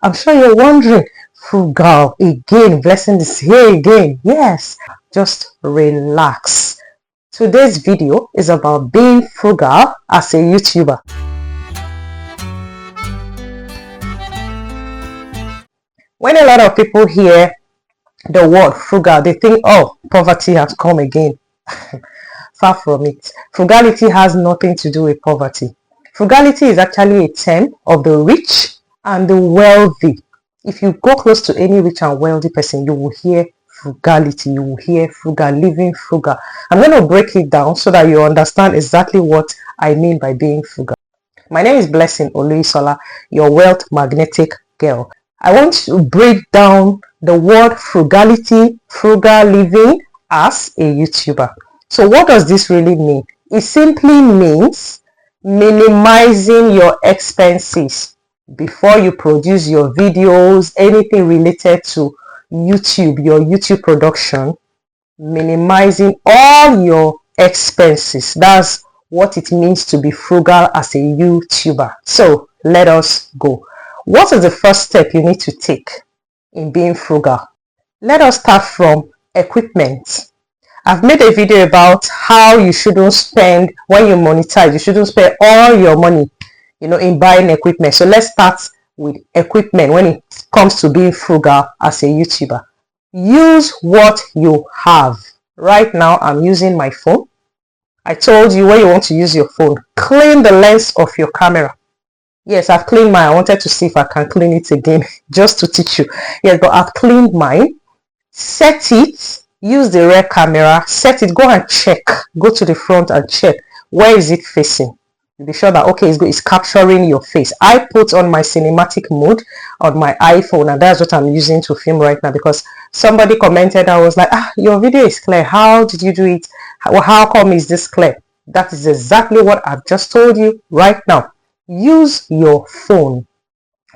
I'm sure you're wondering, Frugal again, blessing is here again. Yes, just relax. Today's video is about being frugal as a YouTuber. When a lot of people hear the word frugal, they think, oh, poverty has come again. Far from it. Frugality has nothing to do with poverty. Frugality is actually a term of the rich and the wealthy. If you go close to any rich and wealthy person, you will hear frugality, you will hear frugal, living frugal. I'm going to break it down so that you understand exactly what I mean by being frugal. My name is Blessing Oluisola, your wealth magnetic girl. I want to break down the word frugality, frugal living as a YouTuber. So what does this really mean? It simply means minimizing your expenses before you produce your videos, anything related to YouTube, your YouTube production, minimizing all your expenses. That's what it means to be frugal as a YouTuber. So let us go. What is the first step you need to take in being frugal? Let us start from equipment. I've made a video about how you shouldn't spend, when you monetize, you shouldn't spend all your money, in buying equipment. So let's start with equipment when it comes to being frugal as a YouTuber. Use what you have. Right now, I'm using my phone. I told you when you want to use your phone, clean the lens of your camera. Yes, I've cleaned mine. I wanted to see if I can clean it again just to teach you. Yes, but I've cleaned mine. Set it. Use the rear camera. Set it. Go and check. Go to the front and check. Where is it facing? Be sure that, okay, it's capturing your face. I put on my cinematic mode on my iPhone, and that's what I'm using to film right now, because somebody commented, I was like, your video is clear. How did you do it? How come is this clear? That is exactly what I've just told you right now. Use your phone,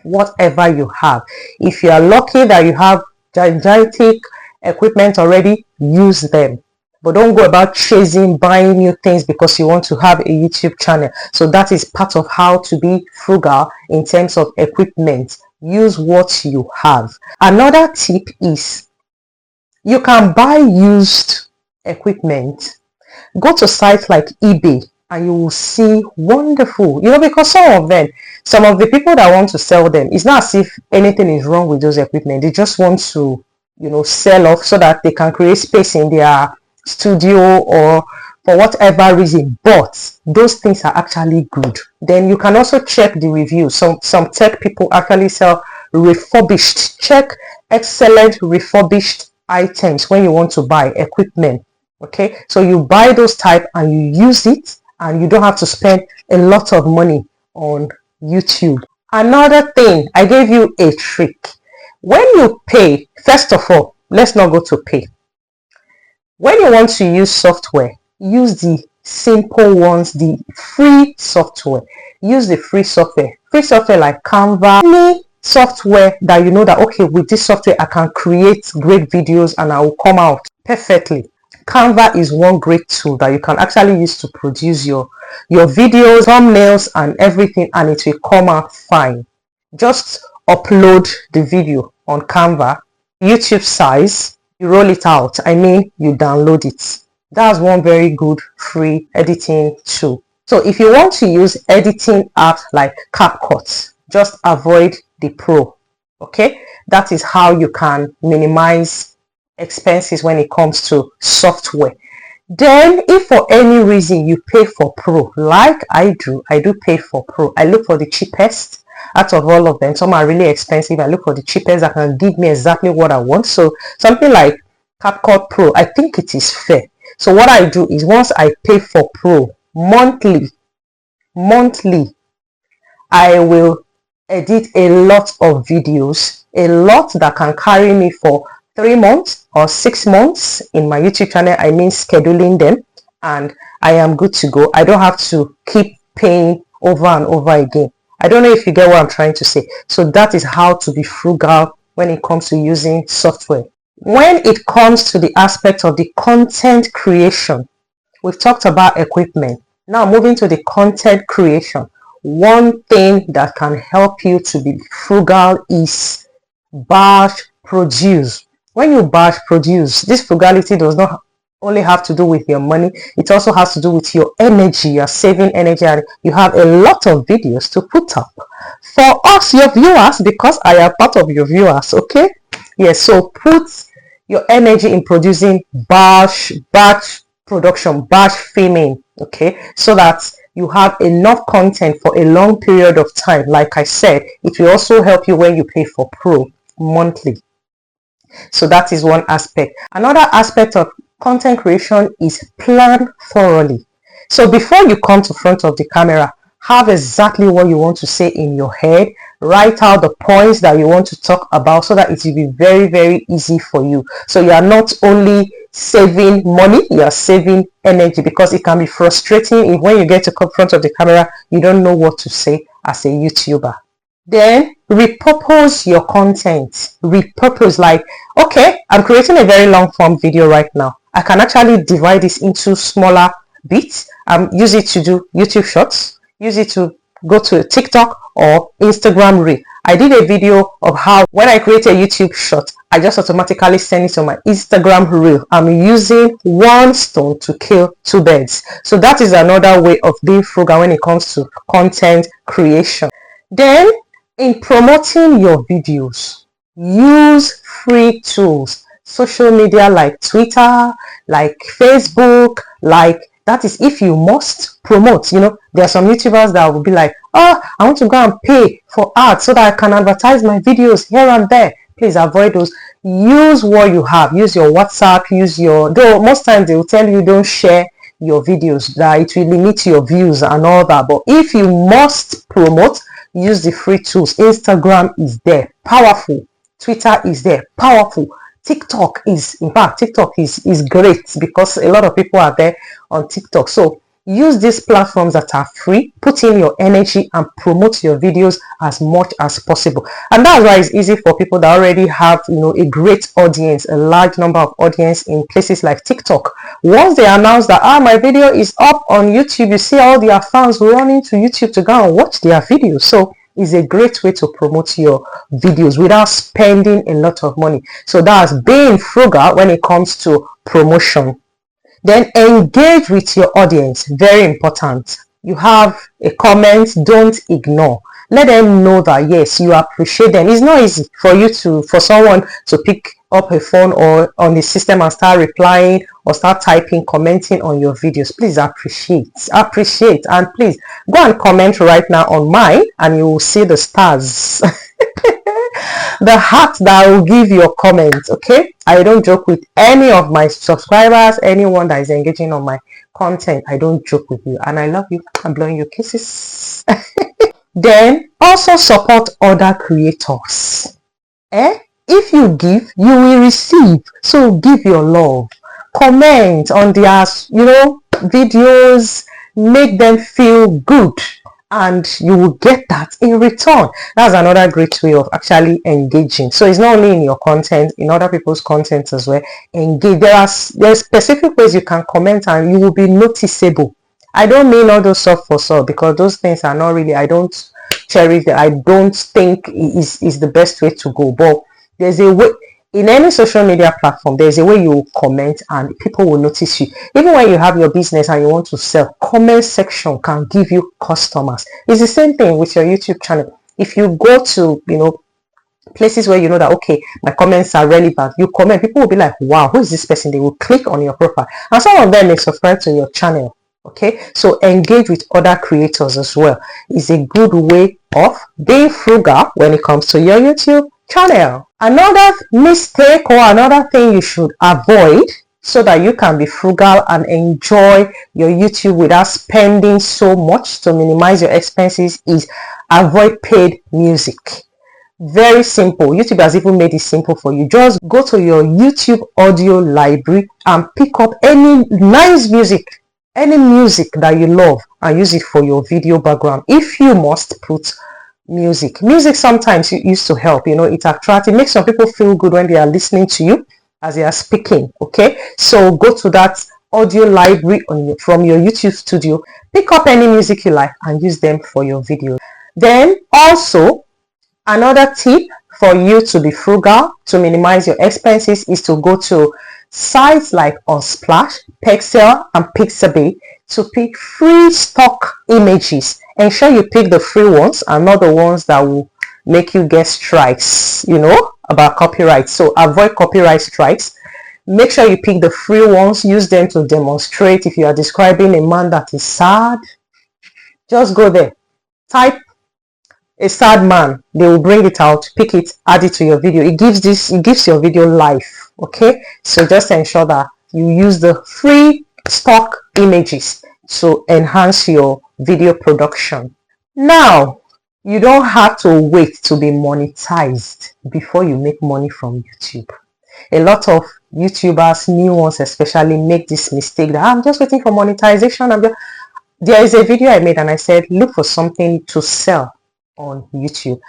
whatever you have. If you are lucky that you have gigantic equipment already, use them. But don't go about chasing, buying new things because you want to have a YouTube channel. So that is part of how to be frugal in terms of equipment. Use what you have. Another tip is you can buy used equipment. Go to sites like eBay and you will see wonderful, because some of the people that want to sell them, it's not as if anything is wrong with those equipment. They just want to, sell off so that they can create space in their studio or for whatever reason, but those things are actually good. Then you can also check the reviews. Some tech people actually sell refurbished. Check excellent refurbished items when you want to buy equipment. Okay, so you buy those type and you use it, and you don't have to spend a lot of money on YouTube. Another thing, I gave you a trick. When you pay, first of all, let's not go to pay. When you want to use software, use the simple ones, the free software. Use the free software. Free software like Canva, any software that you know that, okay, with this software, I can create great videos and I will come out perfectly. Canva is one great tool that you can actually use to produce your videos, thumbnails, and everything, and it will come out fine. Just upload the video on Canva, YouTube size, you roll it out. You download it. That's one very good free editing tool. So if you want to use editing apps like CapCut, just avoid the Pro. Okay, that is how you can minimize expenses when it comes to software. Then if for any reason you pay for Pro, like I do pay for Pro. I look for the cheapest out of all of them. Some are really expensive. I look for the cheapest that can give me exactly what I want. So something like CapCut Pro, I think it is fair. So what I do is, once I pay for Pro monthly, I will edit a lot of videos, a lot that can carry me for 3 months or 6 months in my YouTube channel. Scheduling them, and I am good to go. I don't have to keep paying over and over again. I don't know if you get what I'm trying to say. So that is how to be frugal when it comes to using software. When it comes to the aspect of the content creation, we've talked about equipment. Now moving to the content creation. one thing that can help you to be frugal is batch produce. When you batch produce, this frugality does not only have to do with your money, it also has to do with your energy. You're saving energy and you have a lot of videos to put up for us, your viewers, because I am part of your viewers. Okay, yes, so put your energy in producing batch production, batch filming, okay, so that you have enough content for a long period of time. Like I said, it will also help you when you pay for pro monthly. So that is one aspect. Another aspect of content creation is plan thoroughly. So before you come to front of the camera, have exactly what you want to say in your head. Write out the points that you want to talk about so that it will be very, very easy for you. So you are not only saving money, you are saving energy, because it can be frustrating if when you get to come front of the camera, you don't know what to say as a YouTuber. Then repurpose your content. Repurpose, like, okay, I'm creating a very long form video right now. I can actually divide this into smaller bits. Use it to do YouTube shorts. Use it to go to TikTok or Instagram Reel. I did a video of how when I create a YouTube short, I just automatically send it to my Instagram Reel. I'm using one stone to kill two birds. So that is another way of being frugal when it comes to content creation. Then in promoting your videos, use free tools, social media like Twitter, like Facebook, like that is if you must promote. You know, there are some YouTubers that will be like, oh, I want to go and pay for ads so that I can advertise my videos here and there. Please avoid those. Use what you have. Use your WhatsApp, use your, though most times they will tell you don't share your videos, that it will limit your views and all that. But if you must promote, use the free tools. Instagram is there, powerful. Twitter is there, powerful. TikTok is, in fact, TikTok is great because a lot of people are there on TikTok. So use these platforms that are free, put in your energy and promote your videos as much as possible. And that's why it's easy for people that already have, you know, a great audience, a large number of audience in places like TikTok. Once they announce that, my video is up on YouTube, you see all their fans running to YouTube to go and watch their videos. So it's a great way to promote your videos without spending a lot of money. So that's being frugal when it comes to promotion. Then engage with your audience. Very important. You have a comment, don't ignore. Let them know that yes, you appreciate them. It's not easy for someone to pick up a phone or on the system and start replying or start typing, commenting on your videos. Please appreciate, and please go and comment right now on mine and you will see the stars. The heart that will give your comment. Okay, I don't joke with any of my subscribers, anyone that is engaging on my content. I don't joke with you, and I love you. I'm blowing you kisses. Then also support other creators. If you give, you will receive. So give your love, comment on their, you know, videos, make them feel good, and you will get that in return. That's another great way of actually engaging. So it's not only in your content, in other people's content as well. Engage. There's specific ways you can comment and you will be noticeable. I don't mean all those stuff for sure, because those things are not really, I don't cherish that. I don't think is the best way to go. But there's a way. In any social media platform, there's a way you comment and people will notice you. Even when you have your business and you want to sell, comment section can give you customers. It's the same thing with your YouTube channel. If you go to, you know, places where you know that, okay, my comments are relevant, you comment, people will be like, wow, who is this person? They will click on your profile. And some of them may subscribe to your channel. Okay, so engage with other creators as well. It's a good way of being frugal when it comes to your YouTube channel. Another mistake or another thing you should avoid so that you can be frugal and enjoy your YouTube without spending so much to minimize your expenses is avoid paid music. Very simple. YouTube has even made it simple for you. Just go to your YouTube audio library and pick up any nice music, any music that you love, and use it for your video background. If you must put music sometimes used to help, you know, it makes some people feel good when they are listening to you as they are speaking. Okay, so go to that audio library from your YouTube studio. Pick up any music you like and use them for your videos. Then also, another tip for you to be frugal, to minimize your expenses, is to go to sites like Unsplash, Pexel, and Pixabay to pick free stock images. Ensure you pick the free ones and not the ones that will make you get strikes, about copyright. So avoid copyright strikes. Make sure you pick the free ones. Use them to demonstrate. If you are describing a man that is sad, just go there. Type a sad man. They will bring it out, pick it, add it to your video. It gives your video life. Okay, so just ensure that you use the free stock images to enhance your video production. Now, you don't have to wait to be monetized before you make money from YouTube. A lot of YouTubers, new ones especially, make this mistake that I'm just waiting for monetization. There is a video I made and I said, look for something to sell on YouTube.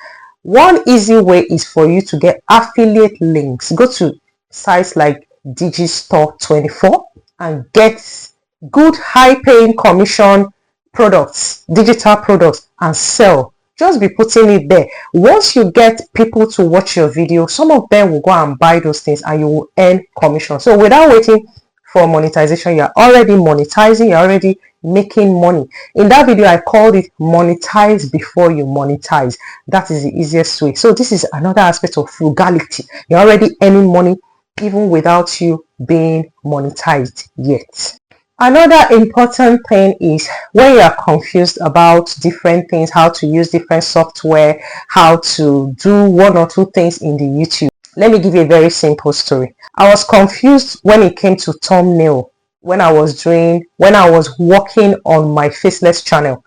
One easy way is for you to get affiliate links. Go to sites like Digistore24 and get good high-paying commission products, digital products, and sell. Just be putting it there. Once you get people to watch your video, some of them will go and buy those things and you will earn commission. So without waiting for monetization, you're already monetizing, you're already making money. In that video, I called it monetize before you monetize. That is the easiest way. So this is another aspect of frugality. You're already earning money even without you being monetized yet. Another important thing is when you are confused about different things, how to use different software, how to do one or two things in the YouTube. Let me give you a very simple story. I was confused when it came to thumbnail when I was working on my faceless channel.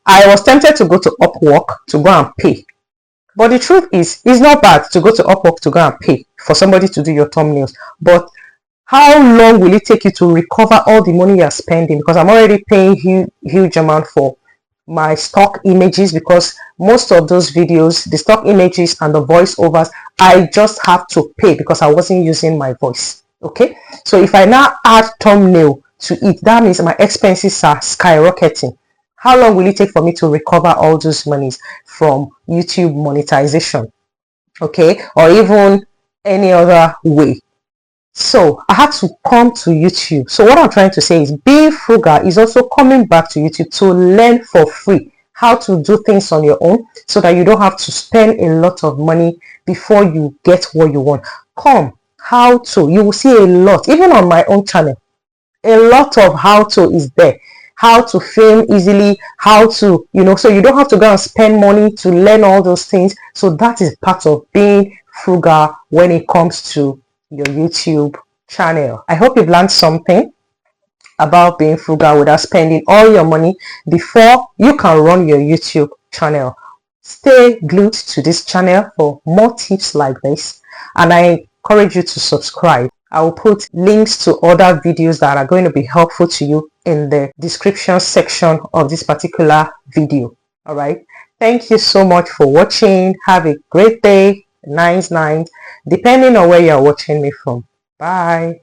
I was tempted to go to Upwork to go and pay. But the truth is, it's not bad to go to Upwork to go and pay for somebody to do your thumbnails. But how long will it take you to recover all the money you're spending? Because I'm already paying huge amount for my stock images, because most of those videos, the stock images and the voiceovers, I just have to pay because I wasn't using my voice. Okay, so if I now add thumbnail to it, that means my expenses are skyrocketing. How long will it take for me to recover all those monies from YouTube monetization? Okay, or even any other way. So I had to come to YouTube. So what I'm trying to say is, being frugal is also coming back to YouTube to learn for free how to do things on your own, so that you don't have to spend a lot of money before you get what you want. You will see a lot, even on my own channel, a lot of how to is there. How to film easily, how to, so you don't have to go and spend money to learn all those things. So that is part of being frugal when it comes to your YouTube channel. I hope you've learned something about being frugal without spending all your money before you can run your YouTube channel. Stay glued to this channel for more tips like this, and I encourage you to subscribe. I will put links to other videos that are going to be helpful to you in the description section of this particular video. All right, thank you so much for watching. Have a great day, nice night, depending on where you're watching me from. Bye.